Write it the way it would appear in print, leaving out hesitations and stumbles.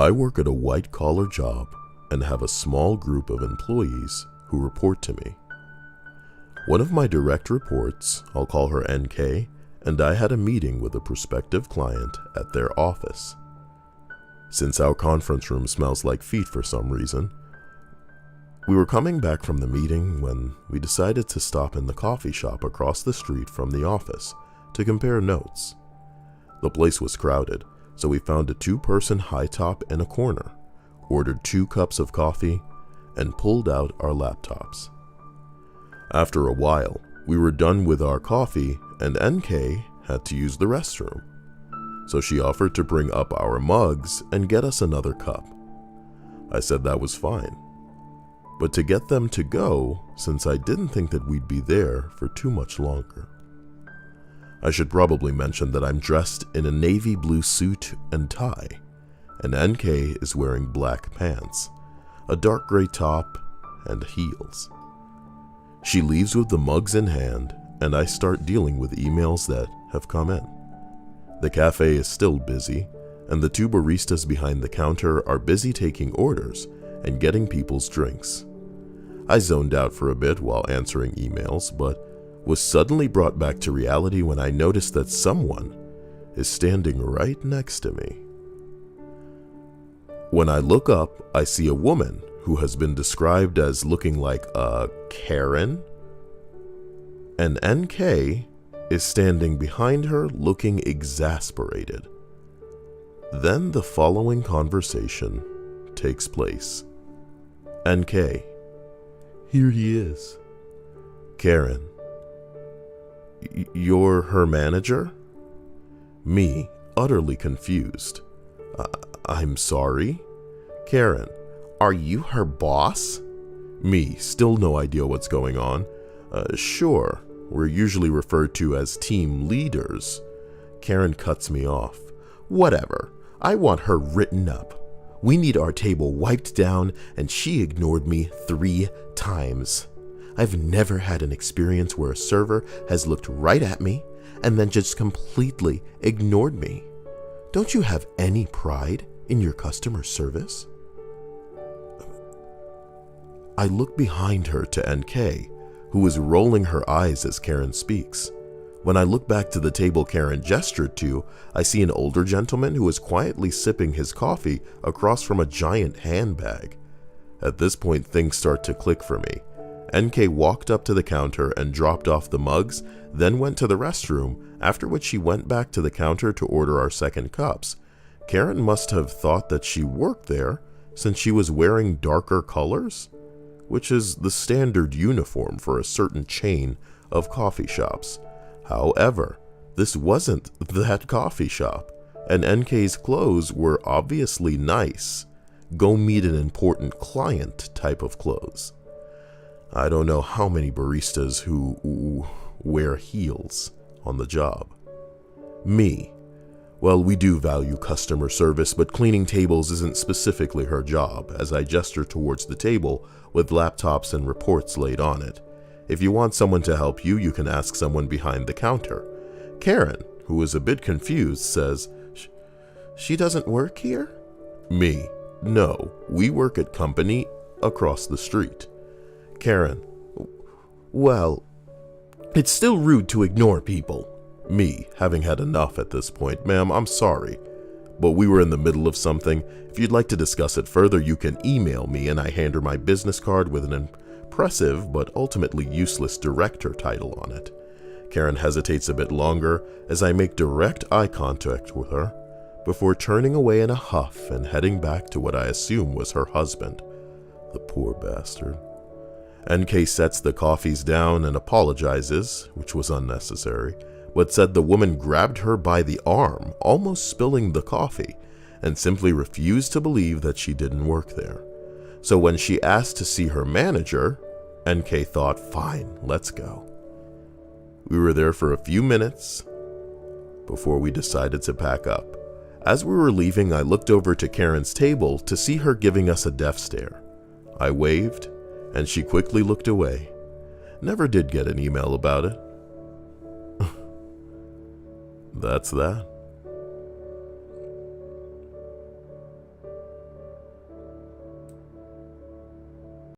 I work at a white-collar job and have a small group of employees who report to me. One of my direct reports, I'll call her NK, and I had a meeting with a prospective client at their office. Since our conference room smells like feet for some reason, we were coming back from the meeting when we decided to stop in the coffee shop across the street from the office to compare notes. The place was crowded, so we found a two-person high top in a corner, ordered 2 cups of coffee, and pulled out our laptops. After a while, we were done with our coffee and NK had to use the restroom, so she offered to bring up our mugs and get us another cup. I said that was fine, but to get them to go, since I didn't think that we'd be there for too much longer. I should probably mention that I'm dressed in a navy blue suit and tie, and NK is wearing black pants, a dark gray top, and heels. She leaves with the mugs in hand, and I start dealing with emails that have come in. The cafe is still busy, and the 2 baristas behind the counter are busy taking orders and getting people's drinks. I zoned out for a bit while answering emails, but was suddenly brought back to reality when I noticed that someone is standing right next to me. When I look up, I see a woman who has been described as looking like a Karen, and NK is standing behind her looking exasperated. Then the following conversation takes place. NK: "Here he is." Karen: "You're her manager?" Me, utterly confused: I'm sorry?" Karen: "Are you her boss?" Me, still no idea what's going on: Sure, we're usually referred to as team leaders." Karen cuts me off: "Whatever, I want her written up. We need our table wiped down, and she ignored me 3 times. I've never had an experience where a server has looked right at me and then just completely ignored me. Don't you have any pride in your customer service?" I look behind her to NK, who is rolling her eyes as Karen speaks. When I look back to the table Karen gestured to, I see an older gentleman who is quietly sipping his coffee across from a giant handbag. At this point, things start to click for me. NK walked up to the counter and dropped off the mugs, then went to the restroom, after which she went back to the counter to order our second cups. Karen must have thought that she worked there, since she was wearing darker colors, which is the standard uniform for a certain chain of coffee shops. However, this wasn't that coffee shop, and NK's clothes were obviously nice, go meet an important client type of clothes. I don't know how many baristas who wear heels on the job. Me: "Well, we do value customer service, but cleaning tables isn't specifically her job," as I gesture towards the table with laptops and reports laid on it. "If you want someone to help you, you can ask someone behind the counter." Karen, who is a bit confused, says, She doesn't work here?" Me: "No, we work at company across the street." Karen: "Well, it's still rude to ignore people." Me, having had enough at this point: "Ma'am, I'm sorry, but we were in the middle of something. If you'd like to discuss it further, you can email me," and I hand her my business card with an impressive but ultimately useless director title on it. Karen hesitates a bit longer as I make direct eye contact with her, before turning away in a huff and heading back to what I assume was her husband. The poor bastard. NK sets the coffees down and apologizes, which was unnecessary, but said the woman grabbed her by the arm, almost spilling the coffee, and simply refused to believe that she didn't work there. So when she asked to see her manager, NK thought, fine, let's go. We were there for a few minutes before we decided to pack up. As we were leaving, I looked over to Karen's table to see her giving us a death stare. I waved, and she quickly looked away. Never did get an email about it. That's that.